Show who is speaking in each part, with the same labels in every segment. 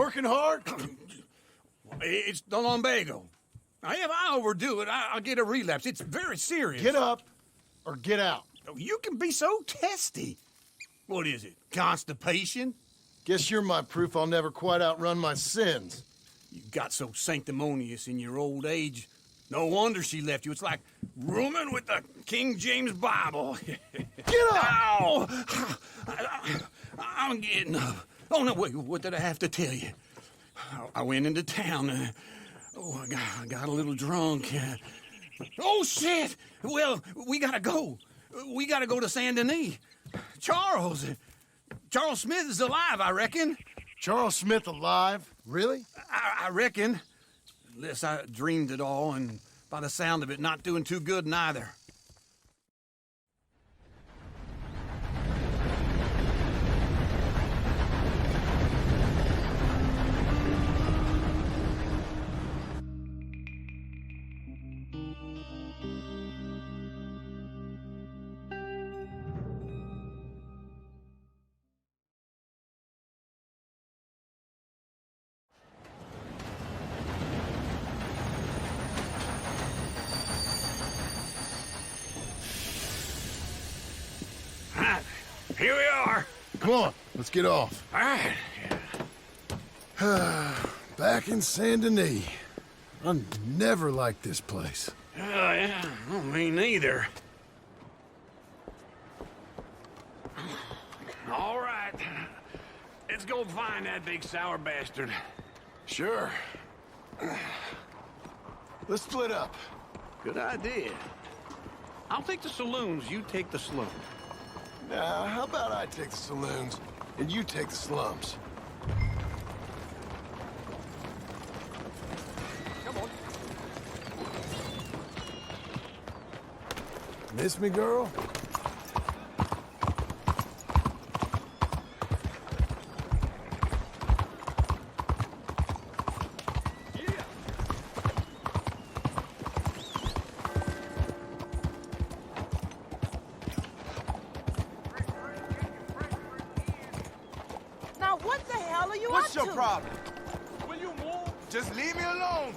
Speaker 1: Working hard?
Speaker 2: It's the lumbago. Now, if I overdo it, I'll get a relapse. It's very serious.
Speaker 1: Get up or get out.
Speaker 2: You can be so testy. What is it, constipation?
Speaker 1: Guess you're my proof I'll never quite outrun my sins.
Speaker 2: You got so sanctimonious in your old age. No wonder she left you. It's like rooming with the King James Bible.
Speaker 1: Get up!
Speaker 2: Ow! I'm getting up. Oh, no, wait, what did I have to tell you? I went into town. I got a little drunk. Oh, shit! Well, we gotta go. We gotta go to Saint Denis. Charles Smith is alive, I reckon.
Speaker 1: Charles Smith alive? Really?
Speaker 2: I reckon. Unless I dreamed it all, and by the sound of it, not doing too good neither. Here we are.
Speaker 1: Come on, let's get off.
Speaker 2: All right.
Speaker 1: Back in Saint Denis. I never liked this place.
Speaker 2: Yeah, well, me neither. All right. Let's go find that big sour bastard.
Speaker 1: Sure. Let's split up.
Speaker 2: Good idea. I'll take the saloons, you take the slums.
Speaker 1: Now, how about I take the saloons and you take the slums?
Speaker 2: Come on.
Speaker 1: Miss me, girl?
Speaker 3: Now what the hell are you
Speaker 4: What's
Speaker 3: up
Speaker 4: your
Speaker 3: to?
Speaker 4: problem? Will you move? Just leave me alone.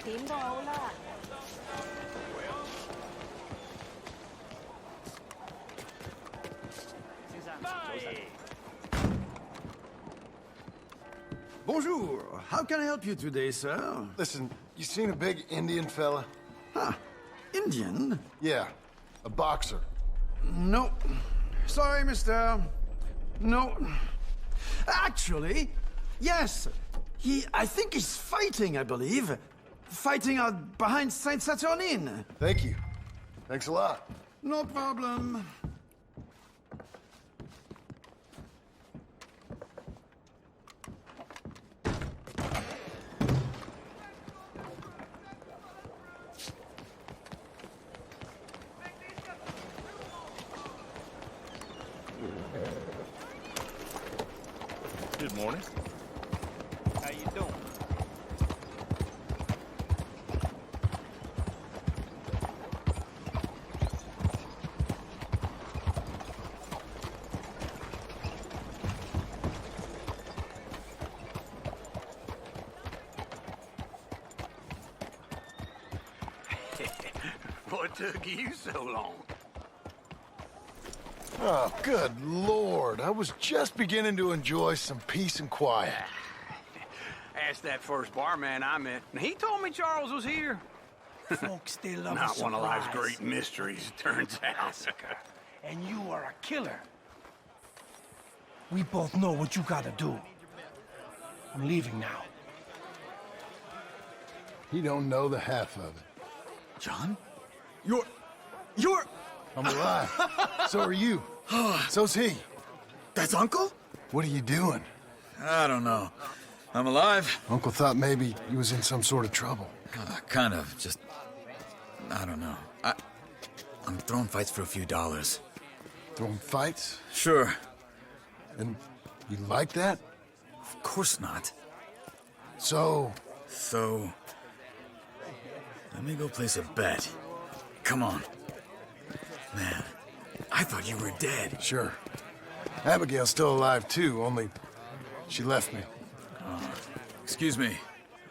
Speaker 3: Tím đâu là?
Speaker 4: Bonjour. How can I help you today, sir?
Speaker 1: Listen, you seen a big Indian fella?
Speaker 4: Huh. Indian?
Speaker 1: Yeah, a boxer.
Speaker 4: No. Sorry, mister. No. Actually, yes. I think he's fighting, I believe. Fighting out behind Saint Saturnine.
Speaker 1: Thank you. Thanks a lot.
Speaker 4: No problem.
Speaker 5: Good morning. How you doing?
Speaker 2: What took you so long?
Speaker 1: Oh, good Lord. I was just beginning to enjoy some peace and quiet.
Speaker 2: Asked that first barman I met, and he told me Charles was here.
Speaker 6: Folks still love
Speaker 2: Not
Speaker 6: a
Speaker 2: one of life's
Speaker 6: surprise.
Speaker 2: great mysteries, it turns out.
Speaker 6: Massacre. And you are a killer. We both know what you gotta do. I'm leaving now.
Speaker 1: He don't know the half of it.
Speaker 4: John? You're...
Speaker 1: I'm alive. So are you. So's he.
Speaker 4: That's Uncle?
Speaker 1: What are you doing?
Speaker 4: I don't know. I'm alive.
Speaker 1: Uncle thought maybe he was in some sort of trouble.
Speaker 4: Kind of. Just... I don't know. I'm throwing fights for a few dollars.
Speaker 1: Throwing fights?
Speaker 4: Sure.
Speaker 1: And you like that?
Speaker 4: Of course not.
Speaker 1: So,
Speaker 4: So... let me go place a bet. come on. Man, I thought you were dead.
Speaker 1: Sure. Abigail's still alive, too, only she left me.
Speaker 4: Excuse me.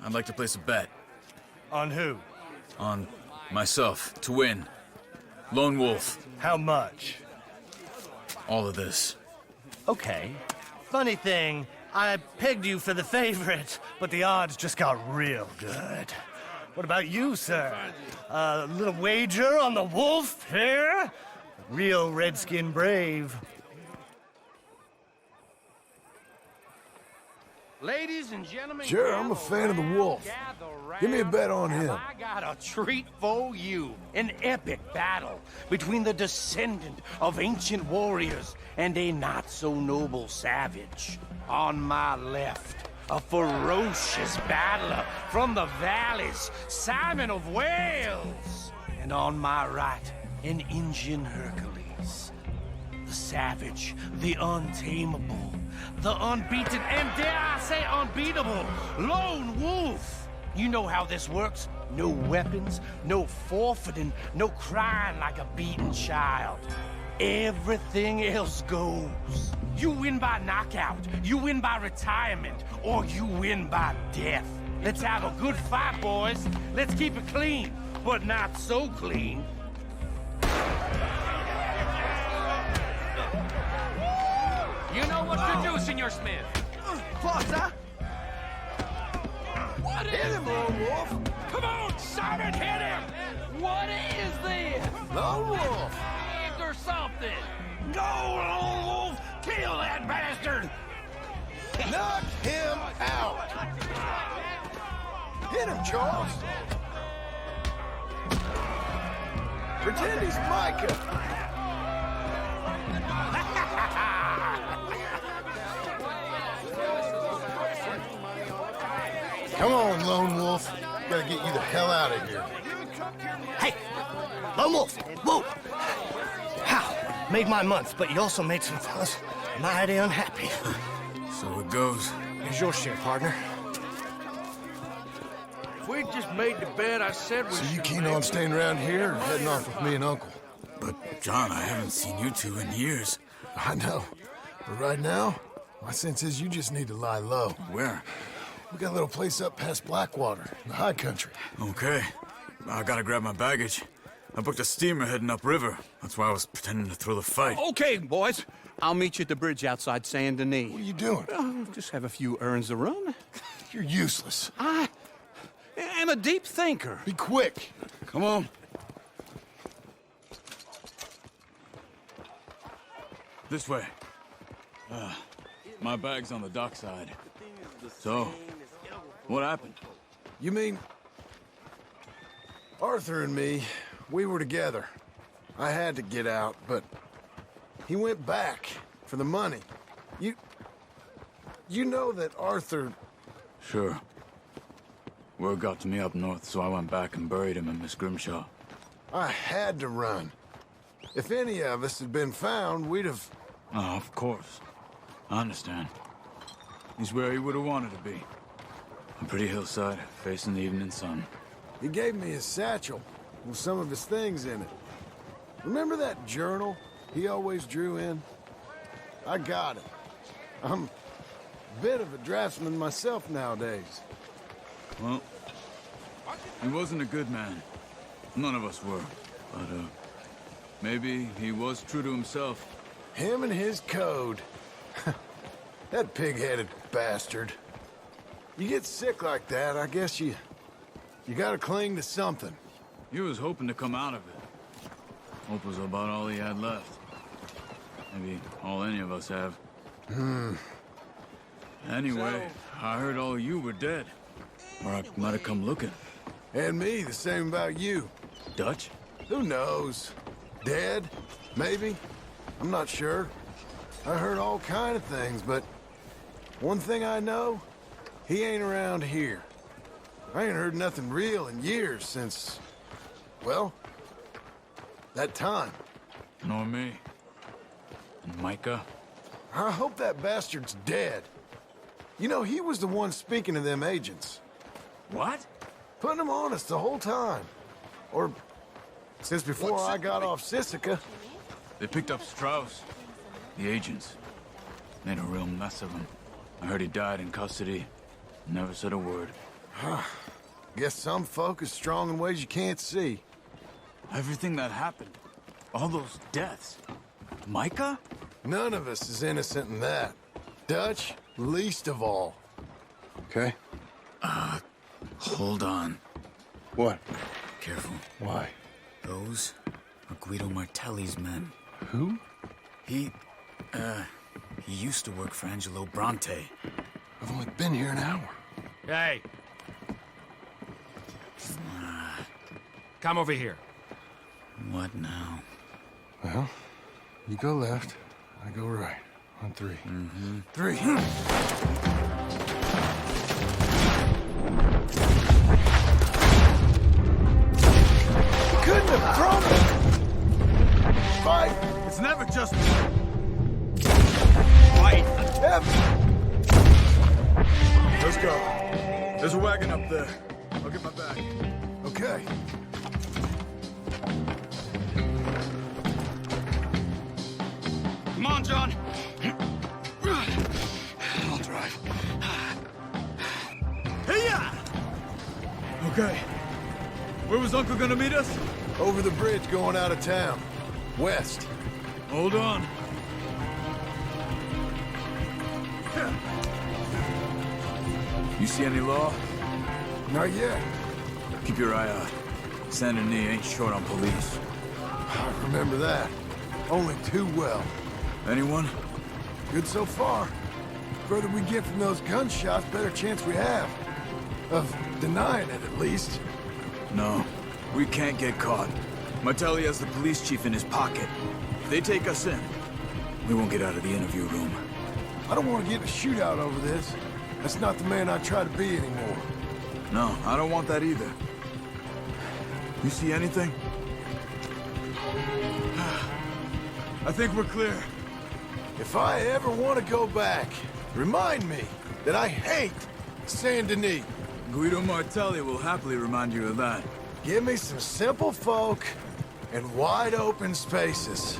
Speaker 4: I'd like to place a bet.
Speaker 6: On who?
Speaker 4: On myself, to win. Lone Wolf.
Speaker 6: How much?
Speaker 4: All of this.
Speaker 6: Okay. Funny thing, I pegged you for the favorite, but the odds just got real good. What about you, sir? A little wager on the wolf here? Real redskin brave.
Speaker 7: Ladies and gentlemen,
Speaker 1: Sure, I'm a fan of the wolf. Give me a bet on him.
Speaker 7: I got a treat for you. An epic battle between the descendant of ancient warriors and a not-so-noble savage. On my left, a ferocious battler from the valleys, Simon of Wales. And on my right, an Indian Hercules. The savage, the untamable, the unbeaten, and dare I say unbeatable, Lone Wolf. You know how this works. No weapons, no forfeiting, no crying like a beaten child. Everything else goes. You win by knockout, you win by retirement, or you win by death. Let's have a good fight, boys. Let's keep it clean, but not so clean. You know what to do, Senor Smith.
Speaker 3: Closer.
Speaker 7: What is
Speaker 1: Hit him, Lone Wolf!
Speaker 7: Come on, Simon, hit him! What is this?
Speaker 1: Lone Wolf!
Speaker 7: Saved or something? Go, Lone Wolf! Kill that bastard!
Speaker 1: Knock him out! Hit him, Charles! Pretend he's Micah! Come on, Lone Wolf. Gotta get you the hell out of here.
Speaker 6: Hey! Lone Wolf! Whoa! How? Made my month, but you also made some fellas mighty unhappy.
Speaker 4: So it goes.
Speaker 6: Here's your share, partner.
Speaker 7: If we just made the bed I said we
Speaker 1: So you keen on staying around here or heading off with me and Uncle?
Speaker 4: But, John, I haven't seen you two in years.
Speaker 1: I know. But right now, my sense is you just need to lie low.
Speaker 4: Where?
Speaker 1: We got a little place up past Blackwater, in the high country.
Speaker 4: Okay. I gotta grab my baggage. I booked a steamer heading upriver. That's why I was pretending to throw the fight.
Speaker 2: Okay, boys. I'll meet you at the bridge outside Saint Denis.
Speaker 1: What are you doing?
Speaker 2: Oh, just have a few errands to run.
Speaker 1: You're useless.
Speaker 2: I am a deep thinker.
Speaker 1: Be quick.
Speaker 4: Come on. This way. My bag's on the dockside. So, what happened?
Speaker 1: You mean... Arthur and me, we were together. I had to get out, but he went back for the money. You know that Arthur...
Speaker 4: Sure. Word got to me up north, so I went back and buried him in Miss Grimshaw.
Speaker 1: I had to run. If any of us had been found, we'd have...
Speaker 4: Oh, of course. I understand. He's where he would have wanted to be. A pretty hillside, facing the evening sun.
Speaker 1: He gave me his satchel with some of his things in it. Remember that journal he always drew in? I got it. I'm a bit of a draftsman myself nowadays.
Speaker 4: Well, he wasn't a good man. None of us were. But, maybe he was true to himself.
Speaker 1: Him and his code. That pig-headed bastard. You get sick like that, I guess you gotta cling to something.
Speaker 4: He was hoping to come out of it. Hope was about all he had left. Maybe all any of us have. Anyway, I heard all you were dead. Or I might have come looking.
Speaker 1: And me, the same about you.
Speaker 4: Dutch?
Speaker 1: Who knows? Dead? Maybe? I'm not sure. I heard all kind of things, but one thing I know, he ain't around here. I ain't heard nothing real in years since, well, that time.
Speaker 4: Nor me. And Micah?
Speaker 1: I hope that bastard's dead. You know, he was the one speaking to them agents.
Speaker 4: What?
Speaker 1: Putting them on us the whole time. Or Since before I got off Sisika.
Speaker 4: They picked up Strauss. The agents. Made a real mess of him. I heard he died in custody. Never said a word.
Speaker 1: Guess some folk is strong in ways you can't see.
Speaker 4: Everything that happened. All those deaths. Micah?
Speaker 1: None of us is innocent in that. Dutch, least of all. Okay?
Speaker 4: Hold on.
Speaker 1: What?
Speaker 4: Careful.
Speaker 1: Why?
Speaker 4: Those are Guido Martelli's men.
Speaker 1: Who?
Speaker 4: He used to work for Angelo Bronte.
Speaker 1: I've only been here an hour.
Speaker 8: Hey. Come over here.
Speaker 4: What now?
Speaker 1: Well, you go left, I go right. On three. Mm-hmm. Three. Couldn't have thrown it! Fight!
Speaker 4: It's never just...
Speaker 1: Fight!
Speaker 4: Let's go. There's a wagon up there. I'll get my bag.
Speaker 1: Okay.
Speaker 7: Come on, John. I'll drive.
Speaker 4: Hey-ya! Okay. Where was Uncle gonna meet us?
Speaker 1: Over the bridge going out of town. West.
Speaker 4: Hold on. You see any law?
Speaker 1: Not yet.
Speaker 4: Keep your eye out. Saint Denis ain't short on police.
Speaker 1: I remember that. Only too well.
Speaker 4: Anyone?
Speaker 1: Good so far. Further we get from those gunshots, better chance we have. Of denying it, at least.
Speaker 4: No. We can't get caught. Martelli has the police chief in his pocket. If they take us in, we won't get out of the interview room.
Speaker 1: I don't want to get in a shootout over this. That's not the man I try to be anymore.
Speaker 4: No, I don't want that either. You see anything? I think we're clear.
Speaker 1: If I ever want to go back, remind me that I hate Saint Denis.
Speaker 4: Guido Martelli will happily remind you of that.
Speaker 1: Give me some simple folk and wide open spaces.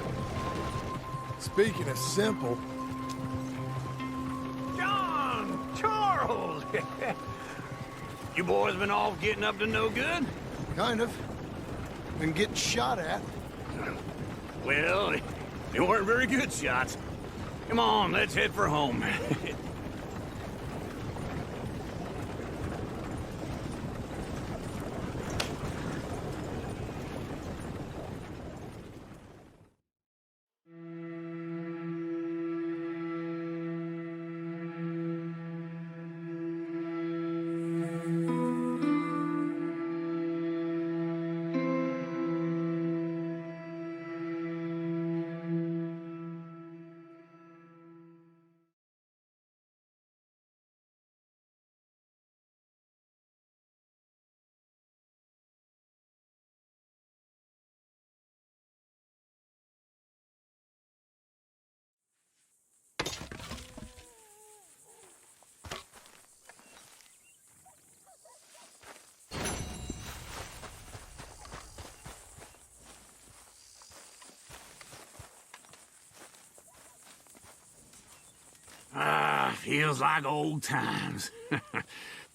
Speaker 1: Speaking of simple,
Speaker 2: John! Charles! You boys been off getting up to no good?
Speaker 1: kind of. Been getting shot at.
Speaker 2: Well, they weren't very good shots. Come on, let's head for home. Feels like old times.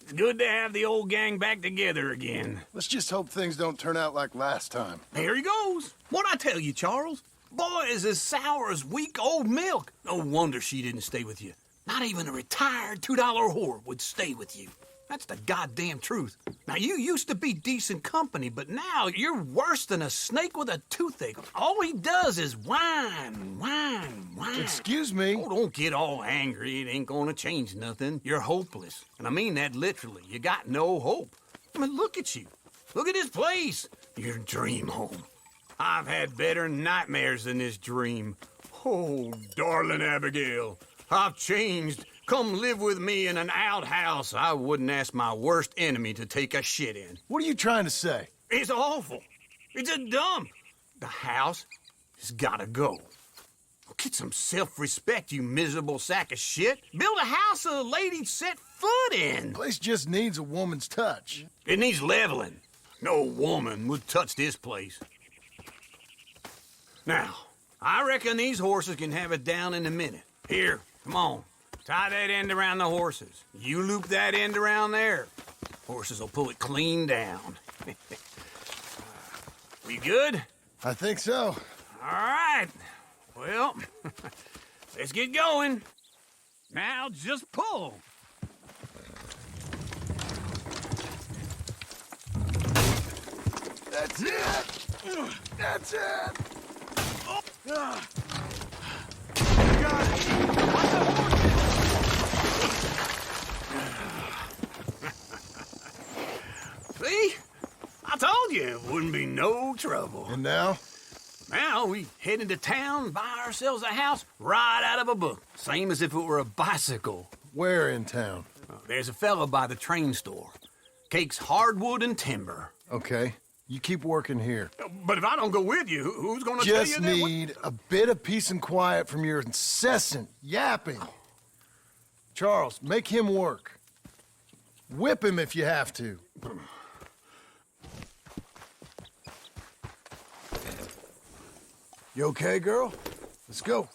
Speaker 2: It's good to have the old gang back together again.
Speaker 1: Let's just hope things don't turn out like last time.
Speaker 2: There he goes. What'd I tell you, Charles? Boy is as sour as weak old milk. No wonder she didn't stay with you. Not even a retired $2 whore would stay with you. That's the goddamn truth. Now, you used to be decent company, but now you're worse than a snake with a toothache. All he does is whine, whine, whine.
Speaker 1: Excuse me?
Speaker 2: Oh, don't get all angry. It ain't gonna change nothing. You're hopeless. And I mean that literally. You got no hope. I mean, look at you. Look at this place. Your dream home. I've had better nightmares than this dream. Oh, darling Abigail, I've changed. Come live with me in an outhouse I wouldn't ask my worst enemy to take a shit in.
Speaker 1: What are you trying to say?
Speaker 2: It's awful. It's a dump. The house has gotta go. Get some self-respect, you miserable sack of shit. Build a house a lady'd set foot in.
Speaker 1: Place just needs a woman's touch.
Speaker 2: It needs leveling. No woman would touch this place. Now, I reckon these horses can have it down in a minute. Here, come on. Tie that end around the horses. You loop that end around there. Horses will pull it clean down. We good?
Speaker 1: I think so.
Speaker 2: All right. Well, let's get going. Now just pull.
Speaker 1: That's it! That's it!
Speaker 2: See? I told you it wouldn't be no trouble.
Speaker 1: And now?
Speaker 2: Now we head into town, buy ourselves a house right out of a book. Same as if it were a bicycle.
Speaker 1: Where in town?
Speaker 2: There's a fella by the train store. Cakes hardwood and timber.
Speaker 1: Okay. You keep working here.
Speaker 2: But if I don't go with you, who's gonna tell you
Speaker 1: Just
Speaker 2: that?
Speaker 1: need a bit of peace and quiet from your incessant yapping. Charles, make him work. Whip him if you have to. You okay, girl? Let's go.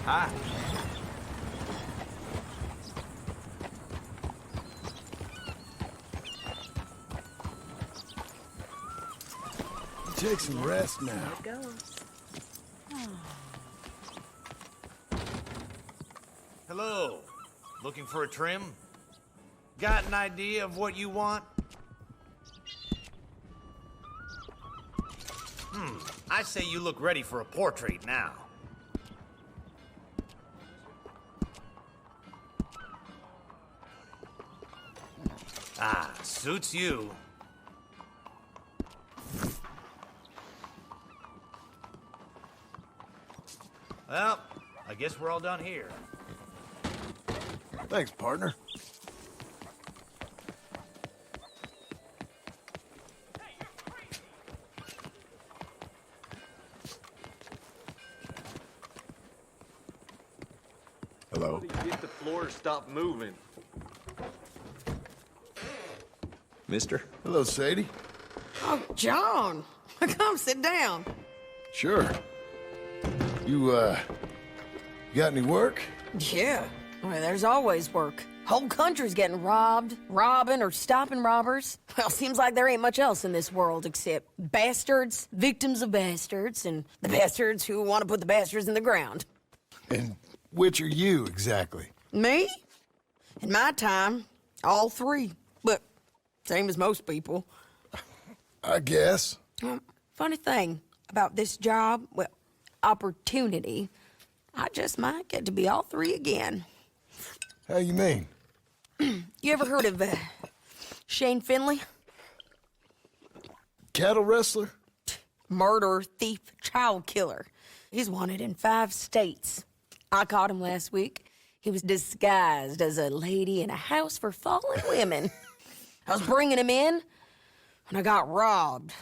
Speaker 2: Hi.
Speaker 1: Take some rest now.
Speaker 9: Hello. Looking for a trim? Got an idea of what you want? I say you look ready for a portrait now. Ah, suits you. Well, I guess we're all done here.
Speaker 1: Thanks, partner. Hello.
Speaker 5: Get the floor to stop moving. Mister?
Speaker 1: Hello, Sadie.
Speaker 3: Oh, John. Come sit down.
Speaker 1: Sure. You got any work?
Speaker 3: Yeah. Well, there's always work. Whole country's getting robbed, robbing, or stopping robbers. Well, seems like there ain't much else in this world except bastards, victims of bastards, and the bastards who want to put the bastards in the ground.
Speaker 1: And which are you, exactly?
Speaker 3: Me? In my time, all three. But same as most people.
Speaker 1: I guess.
Speaker 3: Funny thing about this job, well, opportunity, I just might get to be all three again.
Speaker 1: How you mean?
Speaker 3: You ever heard of Shane Finley?
Speaker 1: Cattle wrestler?
Speaker 3: Murderer, thief, child killer. He's wanted in 5 states. I caught him last week. He was disguised as a lady in a house for fallen women. I was bringing him in when I got robbed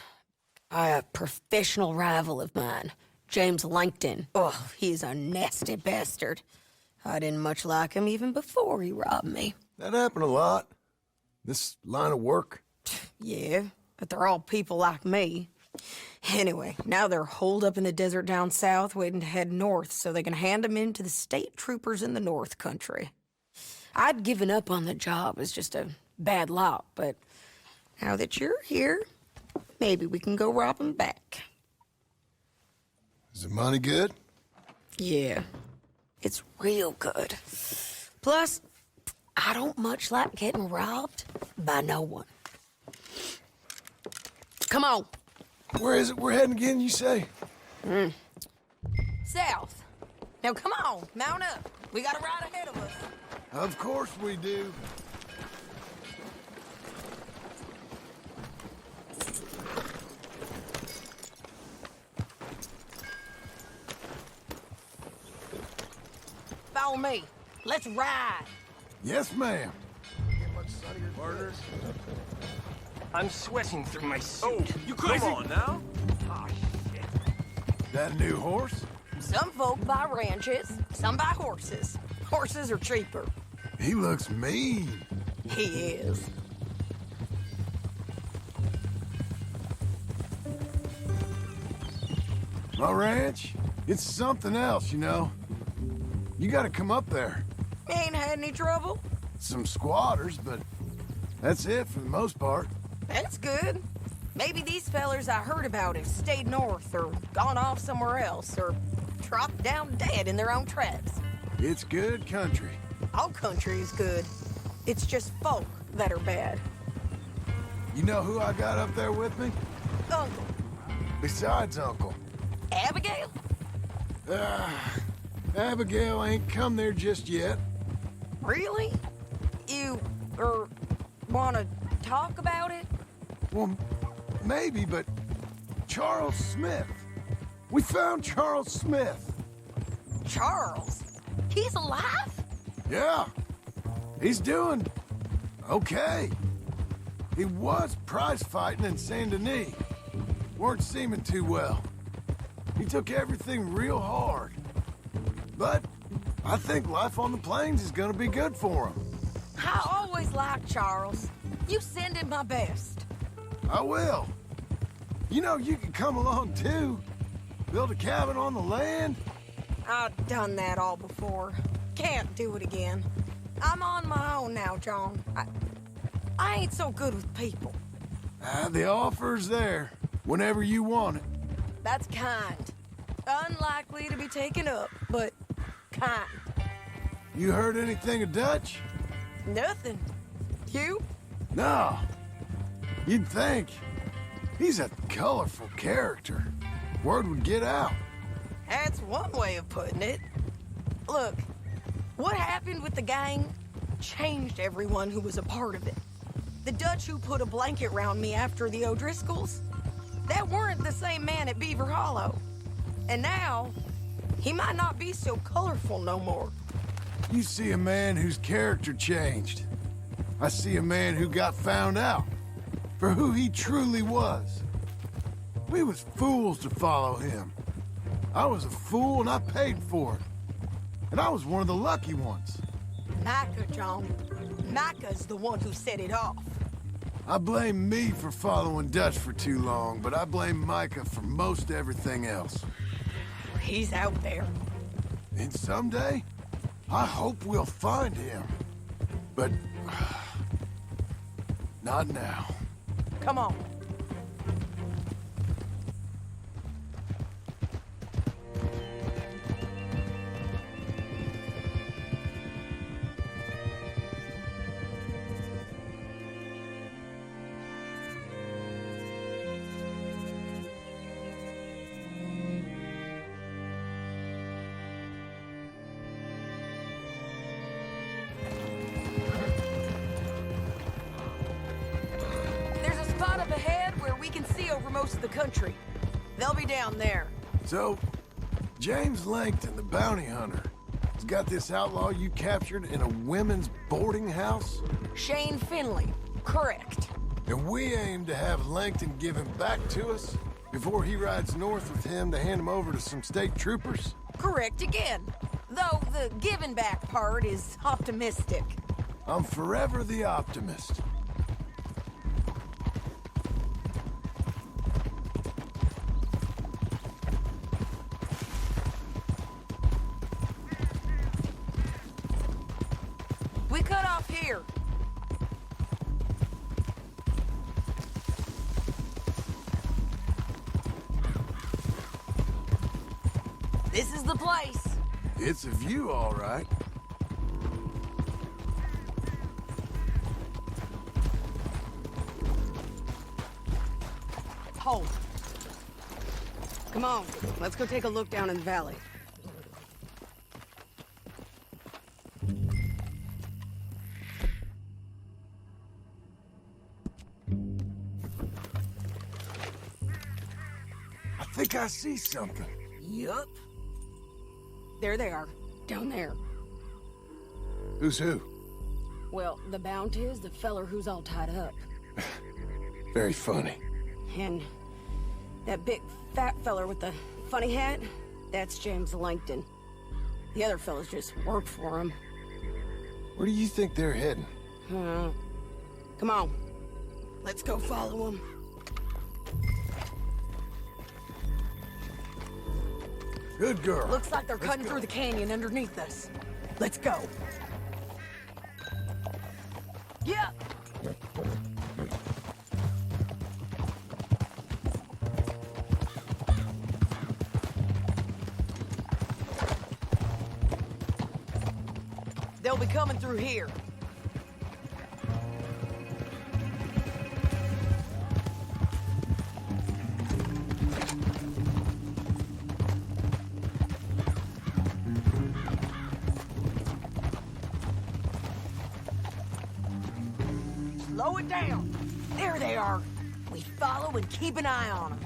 Speaker 3: by a professional rival of mine, James Langton. Oh, he's a nasty bastard. I didn't much like him even before he robbed me.
Speaker 1: That happened a lot. This line of work.
Speaker 3: Yeah, but they're all people like me. Anyway, now they're holed up in the desert down south, waiting to head north so they can hand them in to the state troopers in the North Country. I'd given up on the job as just a bad lot, but now that you're here, maybe we can go rob him back.
Speaker 1: Is the money good?
Speaker 3: Yeah, it's real good. Plus, I don't much like getting robbed by no one. Come on.
Speaker 1: Where is it we're heading again, you say?
Speaker 3: South. Now come on, mount up. We got a ride ahead of us.
Speaker 1: Of course we do.
Speaker 3: Follow me. Let's ride.
Speaker 1: Yes, ma'am.
Speaker 6: I'm sweating through my suit.
Speaker 9: Oh, you crazy? Come on now.
Speaker 6: Ah, shit.
Speaker 1: That new horse?
Speaker 3: Some folk buy ranches, some buy horses. Horses are cheaper.
Speaker 1: He looks mean.
Speaker 3: He is.
Speaker 1: My ranch, it's something else, you know. You gotta come up there.
Speaker 3: Ain't had any trouble?
Speaker 1: Some squatters, but that's it for the most part.
Speaker 3: That's good. Maybe these fellers I heard about have stayed north or gone off somewhere else or dropped down dead in their own tracks.
Speaker 1: It's good country.
Speaker 3: All country is good. It's just folk that are bad.
Speaker 1: You know who I got up there with me?
Speaker 3: Uncle.
Speaker 1: Besides Uncle.
Speaker 3: Abigail?
Speaker 1: Abigail ain't come there just yet.
Speaker 3: Really? You, wanna talk about it?
Speaker 1: Well, maybe, but Charles Smith. We found Charles Smith.
Speaker 3: Charles? He's alive?
Speaker 1: Yeah. He's doing okay. He was prize fighting in Saint Denis. Weren't seeming too well. He took everything real hard. But I think life on the plains is gonna be good for him.
Speaker 3: I always liked Charles. You send him my best.
Speaker 1: I will. You know, you can come along too. Build a cabin on the land.
Speaker 3: I've done that all before. Can't do it again. I'm on my own now, John. I ain't so good with people.
Speaker 1: The offer's there whenever you want it.
Speaker 3: That's kind. Unlikely to be taken up, but kind.
Speaker 1: You heard anything of Dutch?
Speaker 3: Nothing. You?
Speaker 1: No. You'd think. He's a colorful character. Word would get out.
Speaker 3: That's one way of putting it. Look, what happened with the gang changed everyone who was a part of it. The Dutch who put a blanket round me after the O'Driscolls, that weren't the same man at Beaver Hollow. And now, he might not be so colorful no more.
Speaker 1: You see a man whose character changed. I see a man who got found out for who he truly was. We was fools to follow him. I was a fool and I paid for it. And I was one of the lucky ones.
Speaker 3: Micah, John. Micah's the one who set it off.
Speaker 1: I blame me for following Dutch for too long, but I blame Micah for most everything else.
Speaker 3: He's out there.
Speaker 1: And someday, I hope we'll find him. But not now.
Speaker 3: Come on. Spot up ahead where we can see over most of the country. They'll be down there.
Speaker 1: So, James Langton, the bounty hunter, has got this outlaw you captured in a women's boarding house?
Speaker 3: Shane Finley. Correct.
Speaker 1: And we aim to have Langton give him back to us before he rides north with him to hand him over to some state troopers?
Speaker 3: Correct again. Though the giving back part is optimistic.
Speaker 1: I'm forever the optimist.
Speaker 3: We cut off here. This is the place.
Speaker 1: It's a view, all right.
Speaker 3: Hold. Come on, let's go take a look down in the valley.
Speaker 1: I think I see something.
Speaker 3: Yup. There they are, down there.
Speaker 1: Who's who?
Speaker 3: Well, the bounty is the feller who's all tied up.
Speaker 1: Very funny.
Speaker 3: And that big fat feller with the funny hat, that's James Langton. The other fellas just work for him.
Speaker 1: Where do you think they're heading?
Speaker 3: Come on, let's go follow them.
Speaker 1: Good girl.
Speaker 3: Looks like they're cutting through the canyon underneath us. Let's go. Yeah. They'll be coming through here. Slow it down. There they are. We follow and keep an eye on them.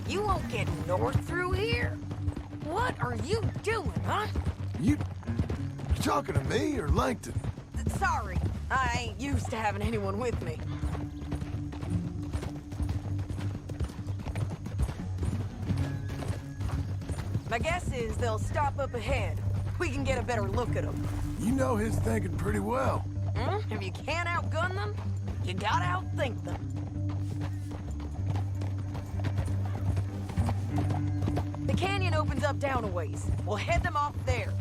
Speaker 3: You won't get north through here? What are you doing, huh?
Speaker 1: You talking to me or Langton?
Speaker 3: Sorry, I ain't used to having anyone with me. My guess is they'll stop up ahead. We can get a better look at them.
Speaker 1: You know his thinking pretty well.
Speaker 3: If you can't outgun them, you gotta outthink them. The canyon opens up down a ways. We'll head them off there.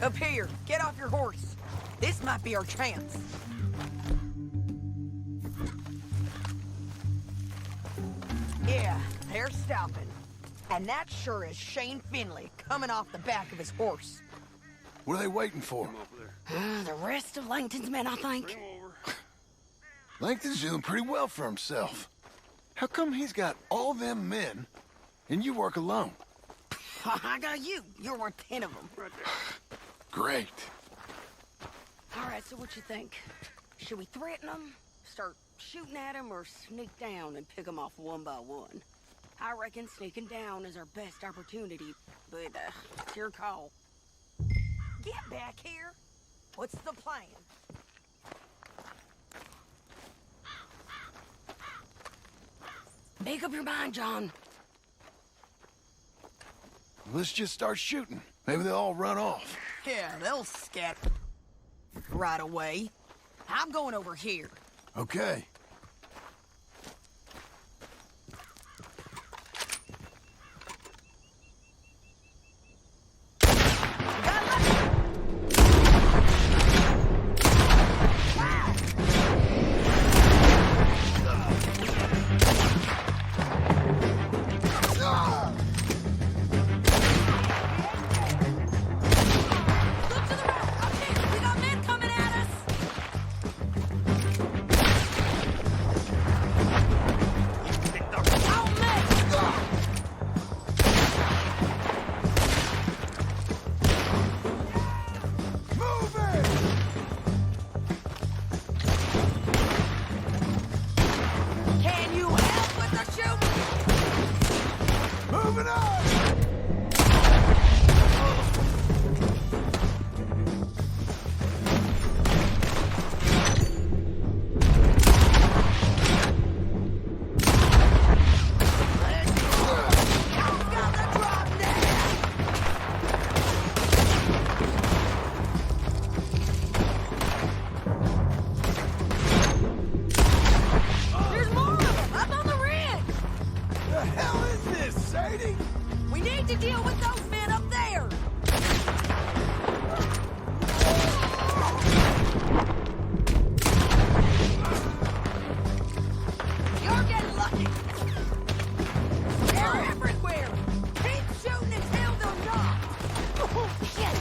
Speaker 3: Up here, get off your horse. This might be our chance. Yeah, they're stopping. And that sure is Shane Finley coming off the back of his horse.
Speaker 1: What are they waiting for?
Speaker 3: The rest of Langton's men, I think.
Speaker 1: Langton's doing pretty well for himself. How come he's got all them men and you work alone?
Speaker 3: I got you. You're worth 10 of them.
Speaker 1: Great.
Speaker 3: All right, so what you think? Should we threaten them, start shooting at them, or sneak down and pick them off one by one? I reckon sneaking down is our best opportunity, but it's your call. Get back here. What's the plan? Make up your mind, John.
Speaker 1: Let's just start shooting. Maybe they'll all run off.
Speaker 3: Yeah, they'll scatter right away. I'm going over here.
Speaker 1: Okay. Moving on!
Speaker 3: We need to deal with those men up there! You're getting lucky! They're everywhere! Keep shooting until they're not! Shit!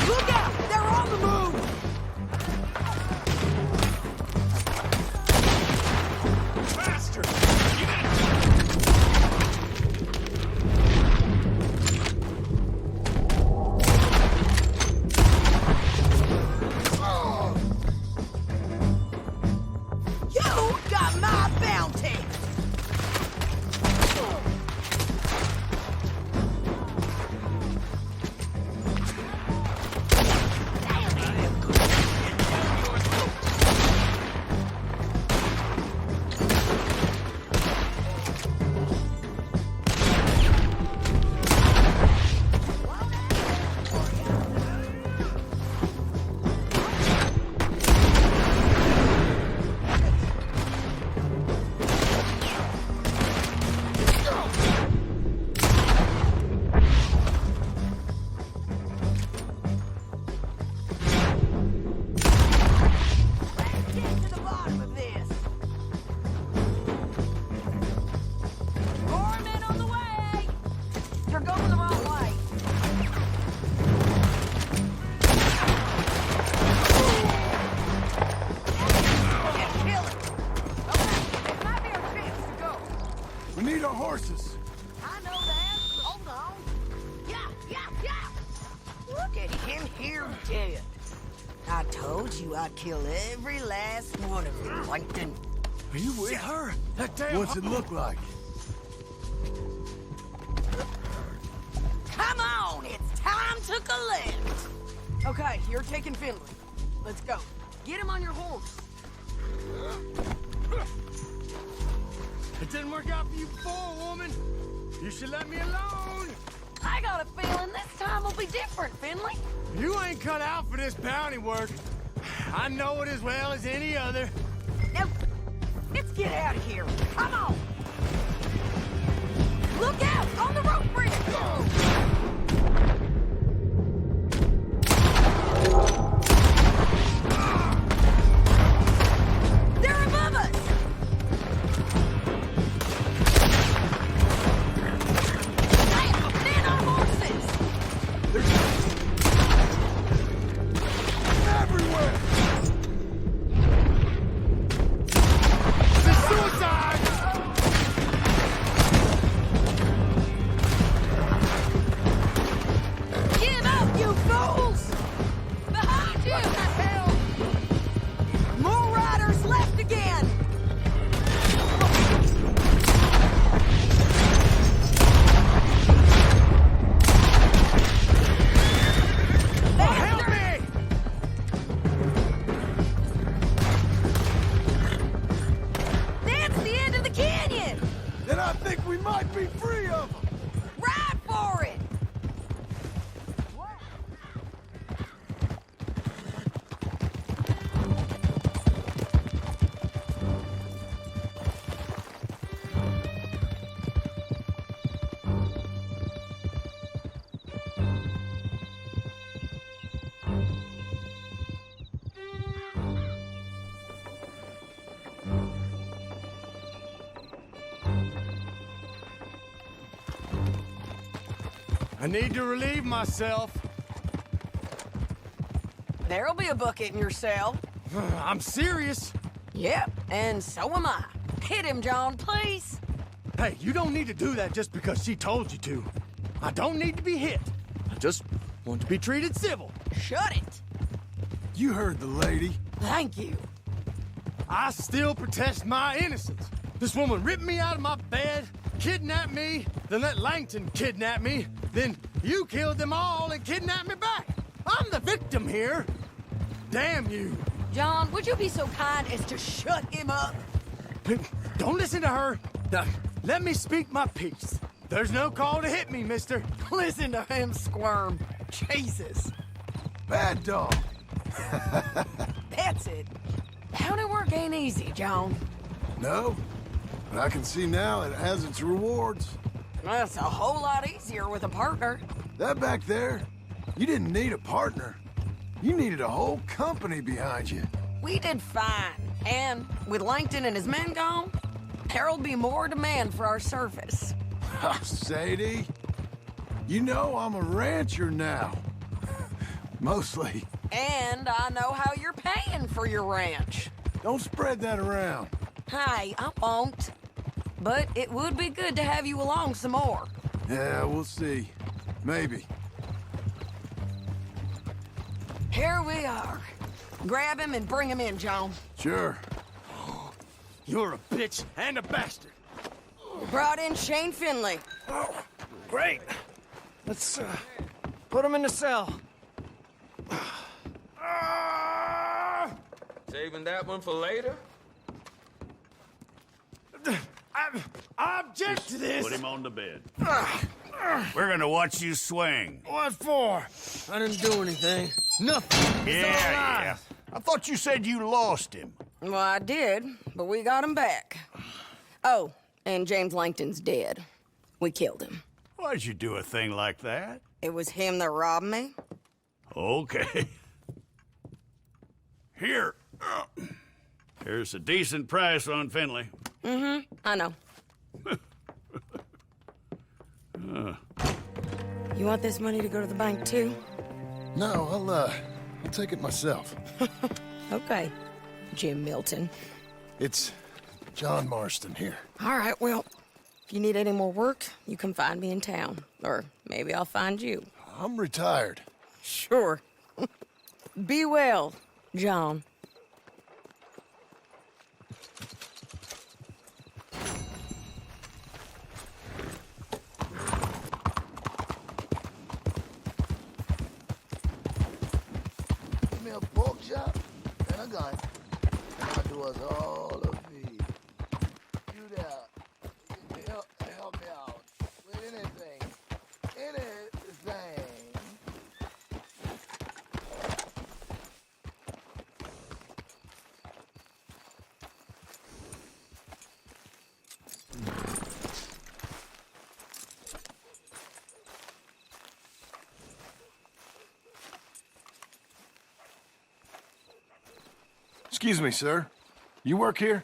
Speaker 3: Look out! They're on the move!
Speaker 1: We need our horses.
Speaker 3: I know that. Hold on. Yeah. Look at him here dead. I told you I'd kill every last one of you, Plankton.
Speaker 1: Are you with her?
Speaker 9: That damn...
Speaker 1: What's it look like?
Speaker 3: Come on, it's time to collect. Okay, you're taking Finley. Let's go. Get him on your horse.
Speaker 9: It didn't work out for you before, woman. You should let me alone.
Speaker 3: I got a feeling this time will be different, Finley.
Speaker 9: You ain't cut out for this bounty work. I know it as well as any other.
Speaker 3: Now, let's get out of here. Come on. Look out on the rope bridge. They're above us. Men on horses.
Speaker 1: Everywhere!
Speaker 9: This is suicide!
Speaker 3: Give up, you fools! Behind you! What the hell? More riders left again!
Speaker 9: Help me!
Speaker 3: That's the end of the canyon!
Speaker 1: Then I think we might be free of them.
Speaker 3: Ride for it!
Speaker 9: I need to relieve myself.
Speaker 3: There'll be a bucket in your cell.
Speaker 9: I'm serious.
Speaker 3: Yep, and so am I. Hit him, John, please.
Speaker 9: Hey, you don't need to do that just because she told you to. I don't need to be hit. I just want to be treated civil.
Speaker 3: Shut it.
Speaker 1: You heard the lady.
Speaker 3: Thank you.
Speaker 6: I still protest my innocence. This woman ripped me out of my bed, kidnapped me, then let Langton kidnap me, then you killed them all and kidnapped me back. I'm the victim here. Damn you.
Speaker 3: John, would you be so kind as to shut him up?
Speaker 6: Don't listen to her. Now, let me speak my piece. There's no call to hit me, mister.
Speaker 3: Listen to him squirm. Jesus.
Speaker 1: Bad dog.
Speaker 3: That's it. County work ain't easy, John.
Speaker 1: No, but I can see now it has its rewards.
Speaker 3: That's a whole lot easier with a partner.
Speaker 1: That back there, you didn't need a partner. You needed a whole company behind you.
Speaker 3: We did fine. And with Langton and his men gone, there'll be more demand for our service.
Speaker 1: Sadie, you know I'm a rancher now. Mostly.
Speaker 3: And I know how you're paying for your ranch.
Speaker 1: Don't spread that around.
Speaker 3: Hey, I won't. But it would be good to have you along some more.
Speaker 1: Yeah, we'll see. Maybe.
Speaker 3: Here we are. Grab him and bring him in, John.
Speaker 1: Sure.
Speaker 6: You're a bitch and a bastard.
Speaker 3: Brought in Shane Finley.
Speaker 6: Great. Let's put him in the cell.
Speaker 5: Saving that one for later?
Speaker 6: I object to this.
Speaker 10: Put him on the bed. We're gonna watch you swing.
Speaker 6: What for? I didn't do anything. Nothing. It's all
Speaker 10: Yeah.
Speaker 6: lies.
Speaker 10: I thought you said you lost him.
Speaker 3: Well, I did, but we got him back. Oh, and James Langton's dead. We killed him.
Speaker 10: Why'd you do a thing like that?
Speaker 3: It was him that robbed me.
Speaker 10: Okay. Here. Here's a decent price on Finley.
Speaker 3: I know. You want this money to go to the bank, too?
Speaker 1: No, I'll take it myself.
Speaker 3: Okay, Jim Milton.
Speaker 1: It's John Marston here.
Speaker 3: All right, well, if you need any more work, you can find me in town. Or maybe I'll find you.
Speaker 1: I'm retired.
Speaker 3: Sure. Be well, John.
Speaker 1: Give me a pork chop and a gun. I'll do us all a feed. You there. Help me out with anything. Anything. Excuse me, sir. You work here?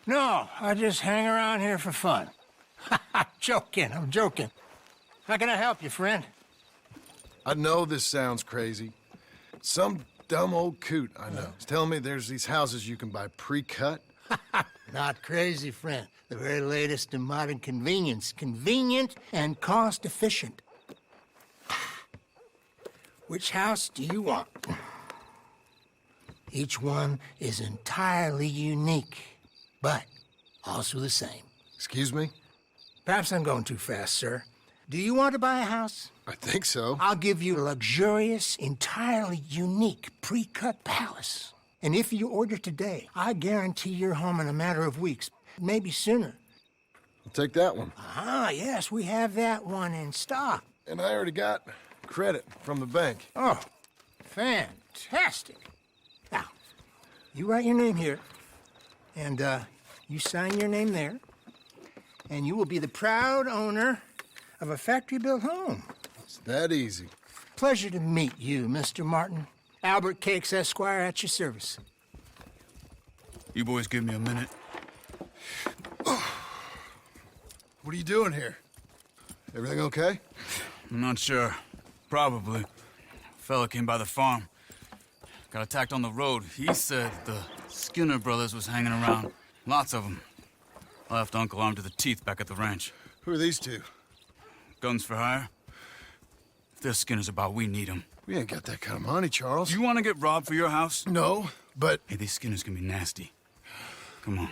Speaker 11: No, I just hang around here for fun. I'm joking. How can I help you, friend?
Speaker 1: I know this sounds crazy. Some dumb old coot I know is telling me there's these houses you can buy pre-cut.
Speaker 11: Not crazy, friend. The very latest in modern convenience. Convenient and cost-efficient. Which house do you want? Each one is entirely unique, but also the same.
Speaker 1: Excuse me?
Speaker 11: Perhaps I'm going too fast, sir. Do you want to buy a house?
Speaker 1: I think so.
Speaker 11: I'll give you a luxurious, entirely unique pre-cut palace. And if you order today, I guarantee you're home in a matter of weeks, maybe sooner.
Speaker 1: I'll take that one.
Speaker 11: Ah, yes, we have that one in stock.
Speaker 1: And I already got credit from the bank.
Speaker 11: Oh, fantastic. Now, you write your name here, and you sign your name there, and you will be the proud owner of a factory-built home.
Speaker 1: It's that easy.
Speaker 11: Pleasure to meet you, Mr. Martin. Albert Cakes, Esquire, at your service.
Speaker 4: You boys give me a minute.
Speaker 1: What are you doing here? Everything okay?
Speaker 4: I'm not sure. Probably. Fella came by the farm. Got attacked on the road. He said the Skinner brothers was hanging around. Lots of them. I left Uncle armed to the teeth back at the ranch.
Speaker 1: Who are these two?
Speaker 4: Guns for hire. If they're Skinner's about, we need them.
Speaker 1: We ain't got that kind of money, Charles.
Speaker 4: Do you want to get robbed for your house?
Speaker 1: No, but...
Speaker 4: Hey, these Skinners can be nasty. Come on.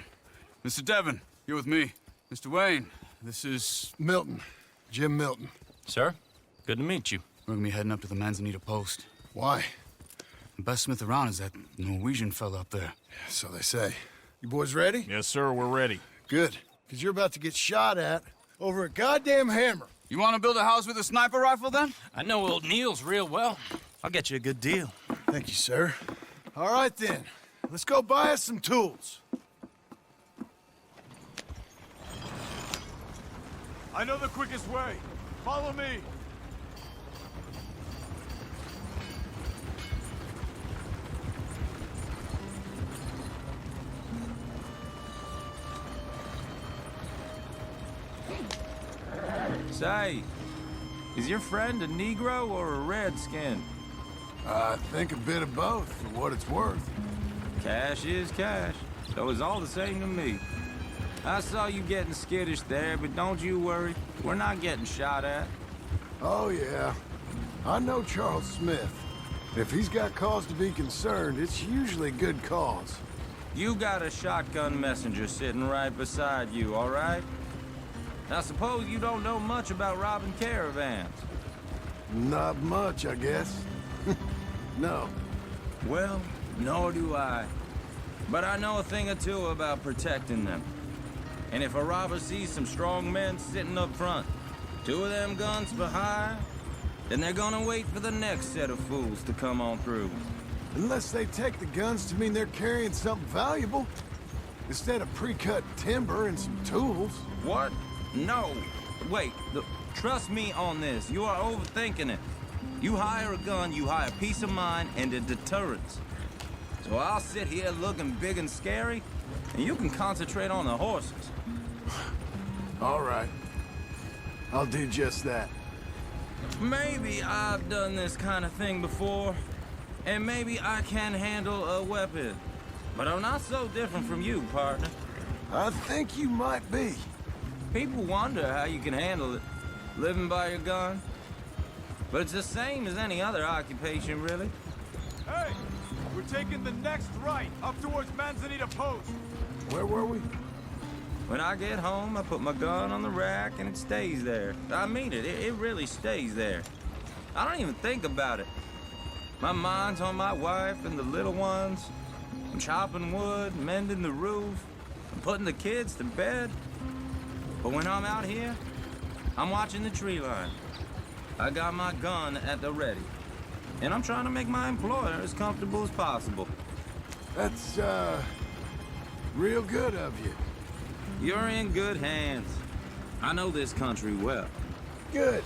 Speaker 4: Mr. Devon, you're with me. Mr. Wayne, this is...
Speaker 1: Milton. Jim Milton.
Speaker 12: Sir, good to meet you.
Speaker 4: We're gonna be heading up to the Manzanita Post.
Speaker 1: Why?
Speaker 4: The best smith around is that Norwegian fella up there.
Speaker 1: So they say. You boys ready?
Speaker 8: Yes, sir, we're ready.
Speaker 1: Good. Because you're about to get shot at over a goddamn hammer.
Speaker 4: You want to build a house with a sniper rifle, then?
Speaker 12: I know old Neil's real well. I'll get you a good deal.
Speaker 1: Thank you, sir. All right, then. Let's go buy us some tools.
Speaker 9: I know the quickest way. Follow me.
Speaker 7: Say, is your friend a Negro or a Redskin?
Speaker 1: I think a bit of both, for what it's worth.
Speaker 7: Cash is cash, so it's all the same to me. I saw you getting skittish there, but don't you worry. We're not getting shot at.
Speaker 1: Oh, yeah. I know Charles Smith. If he's got cause to be concerned, it's usually good cause.
Speaker 7: You got a shotgun messenger sitting right beside you, all right? I suppose you don't know much about robbing caravans.
Speaker 1: Not much, I guess. No.
Speaker 7: Well, nor do I. But I know a thing or two about protecting them. And if a robber sees some strong men sitting up front, 2 of them guns for hire, then they're gonna wait for the next set of fools to come on through.
Speaker 1: Unless they take the guns to mean they're carrying something valuable. Instead of pre-cut timber and some tools.
Speaker 7: What? No. Wait, trust me on this. You are overthinking it. You hire a gun, you hire peace of mind and a deterrence. So I'll sit here looking big and scary, and you can concentrate on the horses.
Speaker 1: All right. I'll do just that.
Speaker 7: Maybe I've done this kind of thing before, and maybe I can handle a weapon. But I'm not so different from you, partner.
Speaker 1: I think you might be.
Speaker 7: People wonder how you can handle it, living by your gun. But it's the same as any other occupation, really.
Speaker 9: Hey, we're taking the next right up towards Manzanita Post.
Speaker 1: Where were we?
Speaker 7: When I get home, I put my gun on the rack and it stays there. I mean it, it really stays there. I don't even think about it. My mind's on my wife and the little ones. I'm chopping wood, mending the roof, and putting the kids to bed. But when I'm out here, I'm watching the tree line. I got my gun at the ready. And I'm trying to make my employer as comfortable as possible.
Speaker 1: That's, real good of you.
Speaker 7: You're in good hands. I know this country well.
Speaker 1: Good.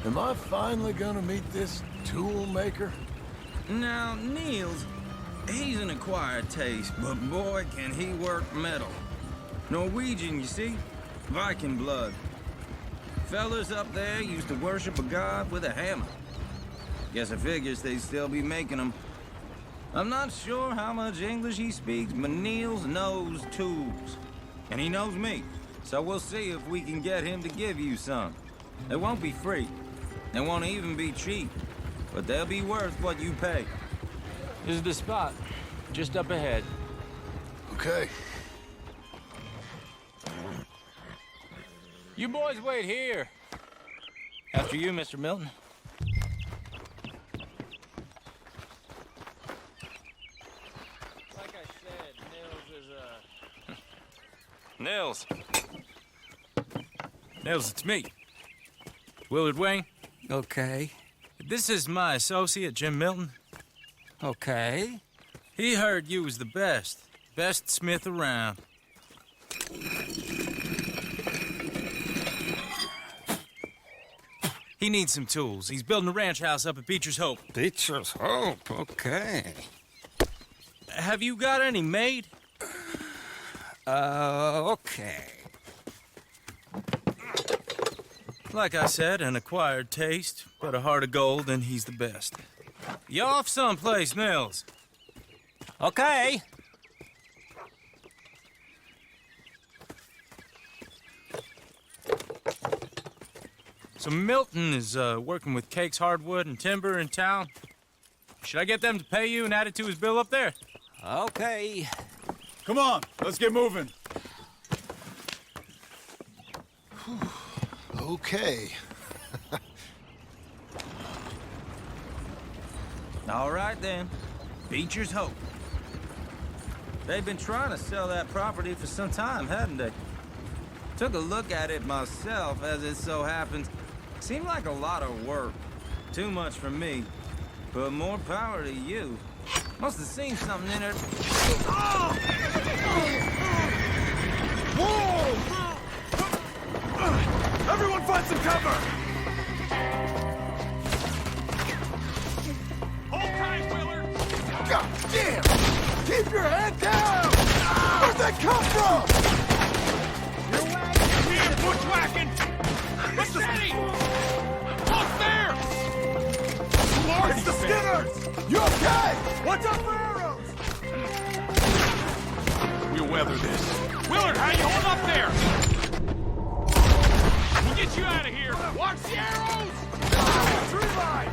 Speaker 1: Am I finally gonna meet this tool maker?
Speaker 7: Now, Niels, he's an acquired taste, but boy, can he work metal. Norwegian, you see? Viking blood. Fellas up there used to worship a god with a hammer. Guess I figures they'd still be making them. I'm not sure how much English he speaks, but Niels knows tools. And he knows me, so we'll see if we can get him to give you some. They won't be free. They won't even be cheap. But they'll be worth what you pay.
Speaker 12: This is the spot, just up ahead.
Speaker 1: Okay.
Speaker 12: You boys wait here. After you, Mr. Milton. Like I said, Nils is, Nils, it's me. Willard Wayne.
Speaker 13: Okay.
Speaker 12: This is my associate, Jim Milton.
Speaker 13: Okay.
Speaker 12: He heard you was the best smith around. He needs some tools. He's building a ranch house up at Beecher's Hope.
Speaker 13: Beecher's Hope, okay.
Speaker 12: Have you got any made?
Speaker 13: Okay.
Speaker 12: Like I said, an acquired taste, but a heart of gold, and he's the best. You off someplace, Nils?
Speaker 13: Okay.
Speaker 12: So Milton is working with Cake's Hardwood and Timber in town. Should I get them to pay you and add it to his bill up there?
Speaker 13: Okay.
Speaker 4: Come on, let's get moving.
Speaker 1: Okay.
Speaker 12: All right, then. Beecher's Hope. They've been trying to sell that property for some time, hadn't they? Took a look at it myself, as it so happens. Seemed like a lot of work. Too much for me. But more power to you. Must have seen something in it.
Speaker 4: Whoa! Everyone find some cover!
Speaker 8: Hold tight, Willard!
Speaker 1: God damn! Keep your head down! Where'd that come from?
Speaker 8: You're wagging! Here, bushwhacking! Look steady! Look there!
Speaker 4: Lord, it's the Skinners!
Speaker 1: You okay?
Speaker 4: Watch out for arrows!
Speaker 8: We'll weather this. Willard, how you hold up there? We'll get you out of here. Watch the arrows!
Speaker 4: Tree line!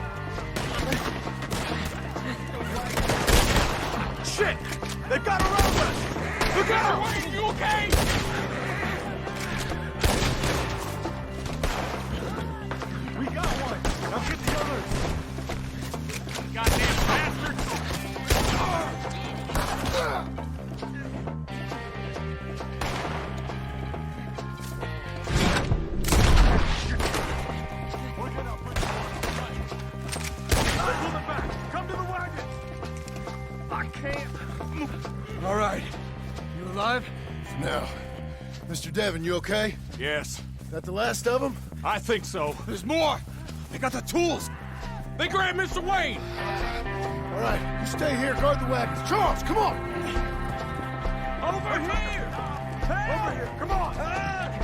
Speaker 4: Shit! They've got around us! Look out!
Speaker 8: Wayne, you okay?
Speaker 4: We got one! Now get the others!
Speaker 8: Goddamn bastards!
Speaker 4: Come to the wagon!
Speaker 8: I can't.
Speaker 4: All right. You alive?
Speaker 1: No. Mr. Devon, you okay?
Speaker 8: Yes,
Speaker 1: That the last of them?
Speaker 8: I think so. There's more. They got the tools. They grabbed Mr. Wayne.
Speaker 1: All right, you stay here, guard the wagons. Charles, come on!
Speaker 8: Over here. Help. Over here. Come on. Help!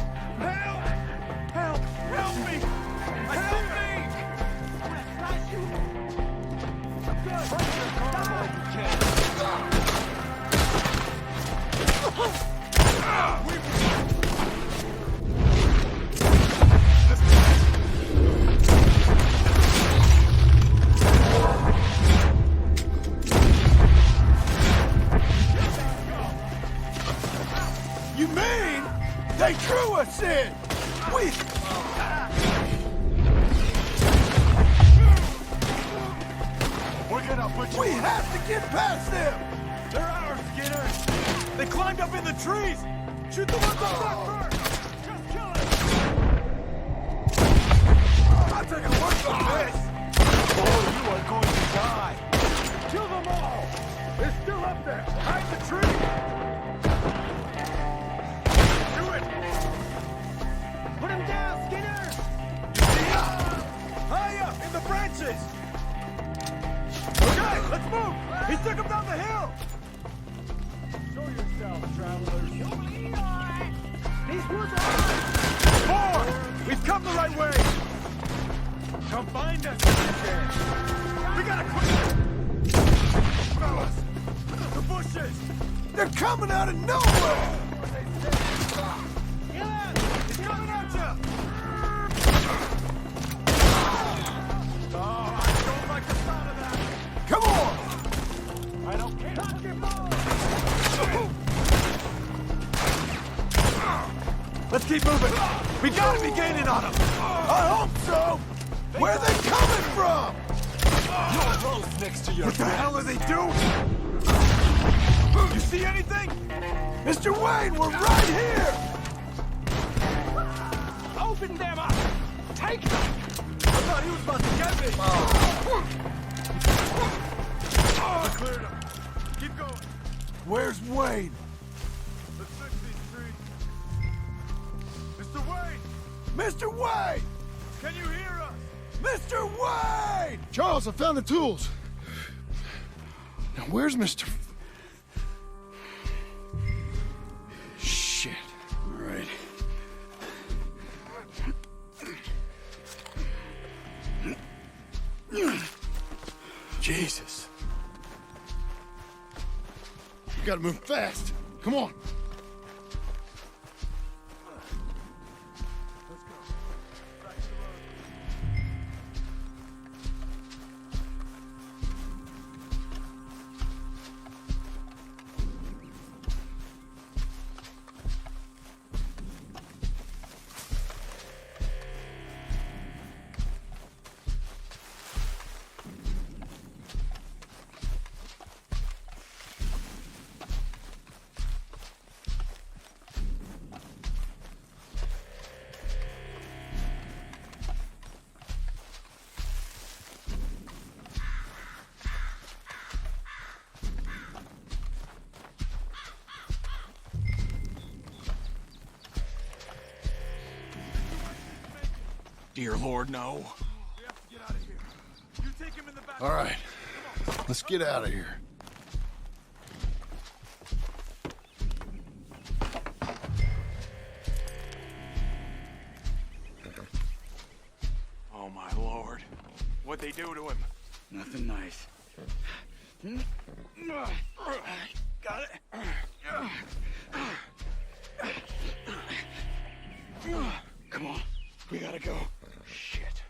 Speaker 8: Help! Help me! Help me!
Speaker 1: You mean they drew us in? We have to get past them!
Speaker 4: They're ours, Skinner! They climbed up in the trees! Shoot the ones on that first! Just kill it! I'll take a look at this! Oh, you are going to die! Kill them all! They're still up there! Behind the tree! Do it! Put him down, Skinner! You see him? High up, in the branches! Okay, let's move! He took him down the hill! Show yourself, travelers. These woods are ours! More! We've come the right way! Come find us if you can! We gotta quit! Fellas! The bushes!
Speaker 1: They're coming out of nowhere!
Speaker 4: He's coming at you! Oh, I don't like the sound of that!
Speaker 1: Come on!
Speaker 4: I don't care! Knock him off! Let's keep moving! We gotta be gaining on them!
Speaker 1: I hope so! Where are they coming from?
Speaker 4: You're close next to your What the hell are they doing? You see anything?
Speaker 1: Mr. Wayne, we're right here!
Speaker 8: Open them up. Take them.
Speaker 4: I thought he was about to get me! I cleared him. Keep going.
Speaker 1: Where's Wayne?
Speaker 4: Let's fix these streets. Mr. Wayne!
Speaker 1: Mr. Wayne!
Speaker 4: Can you hear us?
Speaker 1: Mr. Wayne! Charles, I found the tools. Now, where's Mr. Shit. All right. Jesus. We gotta move fast. Come on.
Speaker 2: Dear Lord, no.
Speaker 1: All right, let's get out of here.
Speaker 8: Oh, my Lord. What'd they do to him?
Speaker 4: Nothing nice. Got it.
Speaker 8: Come on, we gotta go. Shit.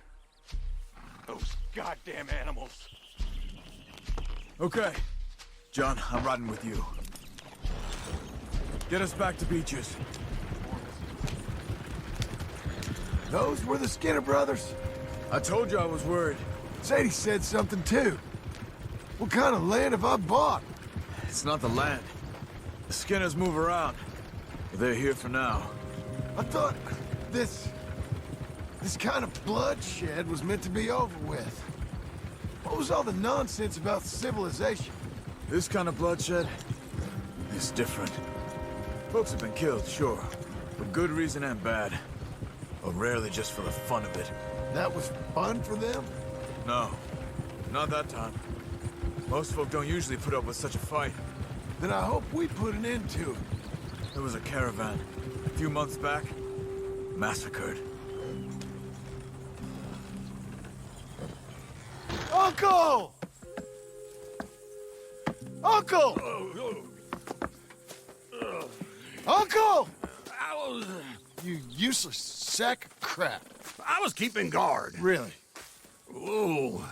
Speaker 8: Those goddamn animals.
Speaker 9: Okay. John, I'm riding with you. Get us back to Beaches.
Speaker 1: Those were the Skinner brothers?
Speaker 9: I told you I was worried.
Speaker 1: Sadie said something too. What kind of land have I bought?
Speaker 9: It's not the land. The Skinners move around. But they're here for now.
Speaker 1: I thought this kind of bloodshed was meant to be over with. What was all the nonsense about civilization?
Speaker 9: This kind of bloodshed is different. Folks have been killed, sure. For good reason and bad. But rarely just for the fun of it.
Speaker 1: That was fun for them?
Speaker 9: No, not that time. Most folk don't usually put up with such a fight.
Speaker 1: Then I hope we put an end to it.
Speaker 9: There was a caravan, a few months back, massacred.
Speaker 1: Uncle! Uncle! Uncle! You useless sack of crap.
Speaker 2: I was keeping guard.
Speaker 1: Really?
Speaker 2: Whoa.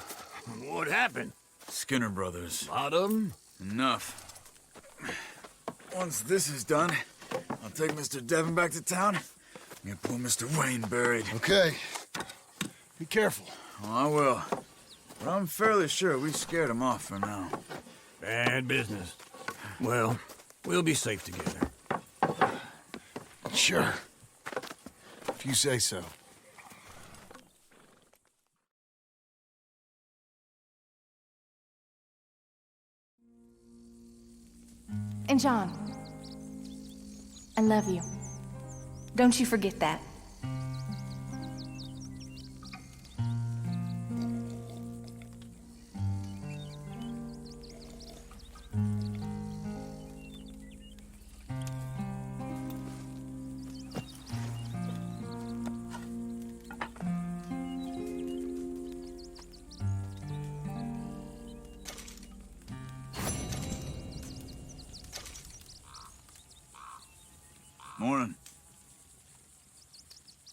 Speaker 2: What happened?
Speaker 9: Skinner brothers.
Speaker 2: Lot of them?
Speaker 9: Enough. Once this is done, I'll take Mr. Devon back to town and get poor Mr. Wayne buried.
Speaker 1: Okay. Be careful.
Speaker 9: Oh, I will. But I'm fairly sure we scared him off for now.
Speaker 2: Bad business. Well, we'll be safe together.
Speaker 1: Sure. If you say so.
Speaker 14: And John, I love you. Don't you forget that.
Speaker 9: Morning.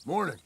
Speaker 1: Morning.